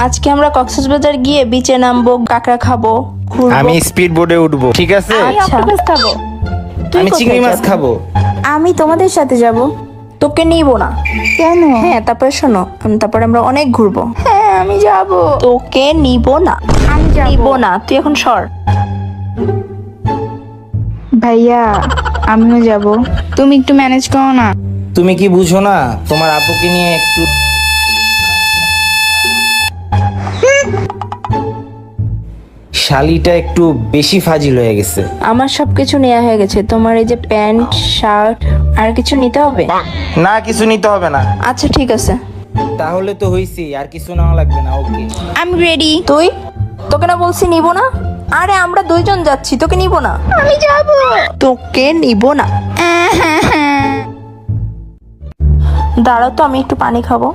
আজকে আমরা কক্সবাজার গিয়ে বিচে নামবো, কাঁকড়া খাবো, ঘুরবো। আমি স্পিড বোটে উঠবো, ঠিক আছে? আমি অক্টোপাস খাবো। আমি চিংড়ি মাছ খাবো। আমি তোমাদের সাথে যাব। তোকে নিব না। কেন? হ্যাঁ, তারপরে শোনো, তারপরে আমরা অনেক ঘুরবো। হ্যাঁ আমি যাব। তোকে নিব না। আমি যাব। নিব না, তুই এখন সর। ভাইয়া আমিও যাব, তুমি একটু ম্যানেজ করো না। তুমি কি বুঝো না, তোমার আপুকে নিয়ে একটু শালিটা একটু বেশি ফাজিল হয়ে গেছে। আমার সবকিছু নেওয়া হয়ে গেছে, তোমার এই যে প্যান্ট, শার্ট, আর কিছু নিতে হবে? না, কিছু নিতে হবে না। আচ্ছা ঠিক আছে। তাহলে তো হইছি, আর কিছু নেওয়া লাগবে না। ওকে, আমি রেডি। তুই? তোকে না বলছি নিব না? আরে আমরা দুইজন যাচ্ছি, তোকে নিব না। আমি যাব। তোকে নিব না। দাঁড়াও তো, আমি একটু পানি খাবো।